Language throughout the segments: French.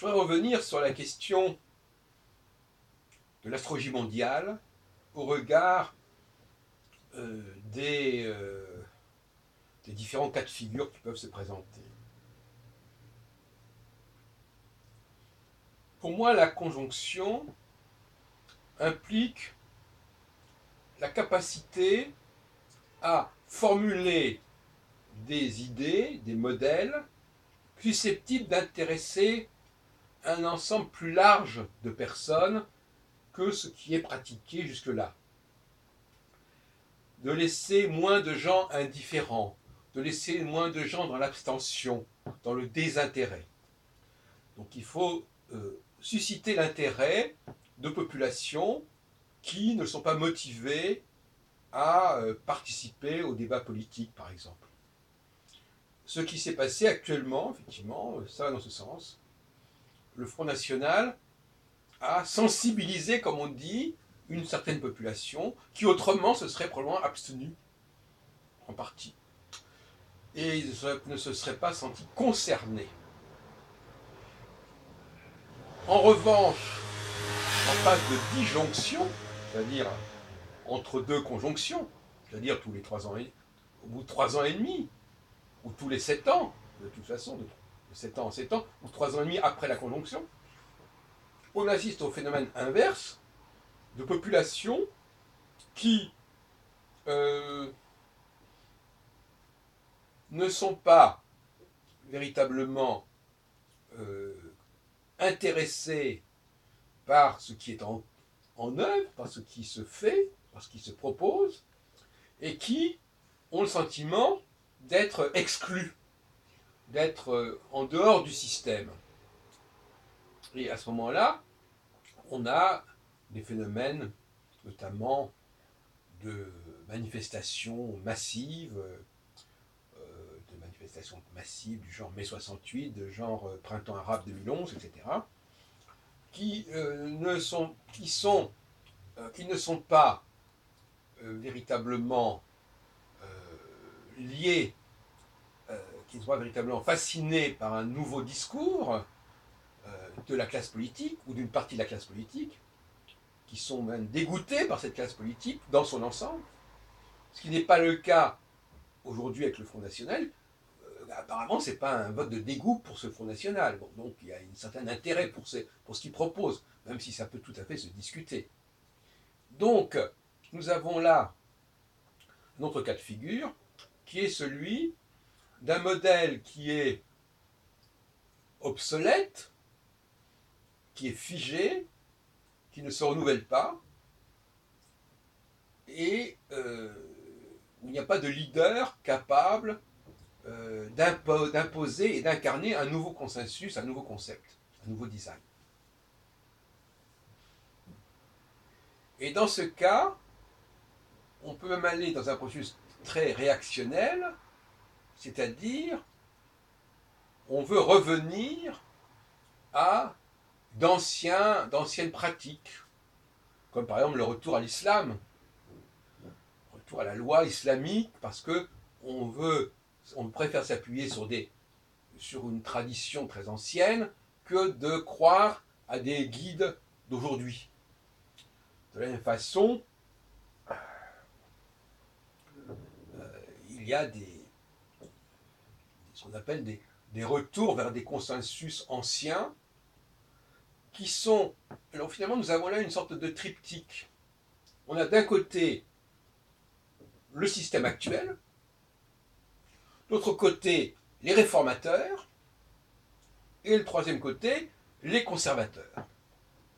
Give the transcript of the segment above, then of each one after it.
voudrais revenir sur la question de l'astrologie mondiale au regard des différents cas de figure qui peuvent se présenter. Pour moi, la conjonction implique la capacité à formuler des idées, des modèles susceptibles d'intéresser un ensemble plus large de personnes que ce qui est pratiqué jusque-là. De laisser moins de gens indifférents, de laisser moins de gens dans l'abstention, dans le désintérêt. Donc il faut susciter l'intérêt de populations qui ne sont pas motivées à participer au débat politique, par exemple. Ce qui s'est passé actuellement, effectivement, ça va dans ce sens. Le Front National a sensibilisé, comme on dit, une certaine population qui autrement se serait probablement abstenue, en partie. Et ne se serait pas senti concerné. En revanche, en phase de disjonction, c'est-à-dire entre deux conjonctions, c'est-à-dire tous les 3 ans et, au bout de 3 ans et demi, ou tous les 7 ans, de toute façon, de 7 ans en 7 ans, ou 3 ans et demi après la conjonction, on assiste au phénomène inverse de populations qui ne sont pas véritablement intéressées par ce qui est en œuvre, par ce qui se fait, par ce qui se propose, et qui ont le sentiment d'être exclus, d'être en dehors du système. Et à ce moment-là, on a des phénomènes, notamment de manifestations massives, du genre mai 68, de genre printemps arabe 2011, etc., qui ne sont pas véritablement liés, qui ne sont pas véritablement fascinés par un nouveau discours de la classe politique ou d'une partie de la classe politique, qui sont même dégoûtés par cette classe politique dans son ensemble, ce qui n'est pas le cas aujourd'hui avec le Front National. Apparemment, ce n'est pas un vote de dégoût pour ce Front National. Bon, donc il y a un certain intérêt pour ce qu'il propose, même si ça peut tout à fait se discuter. Donc, nous avons là un autre cas de figure, qui est celui d'un modèle qui est obsolète, qui est figé, qui ne se renouvelle pas, et où il n'y a pas de leader capable d'imposer et d'incarner un nouveau consensus, un nouveau concept, un nouveau design. Et dans ce cas, on peut même aller dans un processus très réactionnel, c'est-à-dire on veut revenir à d'anciennes pratiques, comme par exemple le retour à l'islam, retour à la loi islamique, parce que on préfère s'appuyer sur une tradition très ancienne que de croire à des guides d'aujourd'hui. De la même façon, il y a ce qu'on appelle des retours vers des consensus anciens qui sont... Alors finalement, nous avons là une sorte de triptyque. On a d'un côté le système actuel, de l'autre côté les réformateurs, et le troisième côté les conservateurs,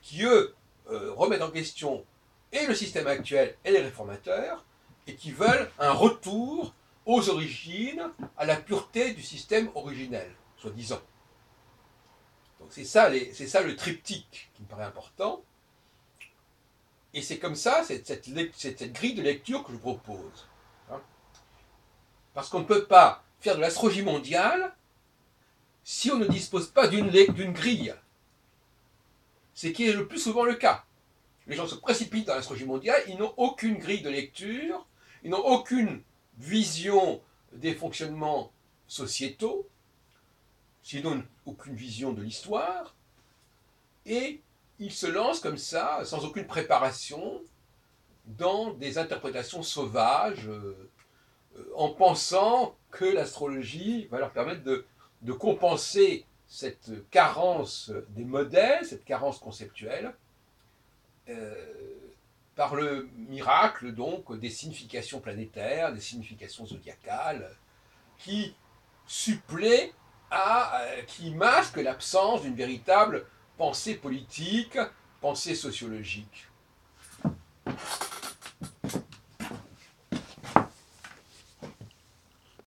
qui eux remettent en question et le système actuel et les réformateurs, et qui veulent un retour aux origines, à la pureté du système originel, soi-disant. Donc c'est ça le triptyque qui me paraît important. Et c'est comme ça, cette grille de lecture que je propose. Parce qu'on ne peut pas faire de l'astrologie mondiale si on ne dispose pas d'une grille. C'est qui est le plus souvent le cas. Les gens se précipitent dans l'astrologie mondiale, ils n'ont aucune grille de lecture, ils n'ont aucune vision des fonctionnements sociétaux, sinon aucune vision de l'histoire, Et il se lance comme ça, sans aucune préparation, dans des interprétations sauvages, en pensant que l'astrologie va leur permettre de compenser cette carence des modèles, cette carence conceptuelle, par le miracle donc des significations planétaires, des significations zodiacales, qui suppléent qui masquent l'absence d'une véritable pensée politique, pensée sociologique.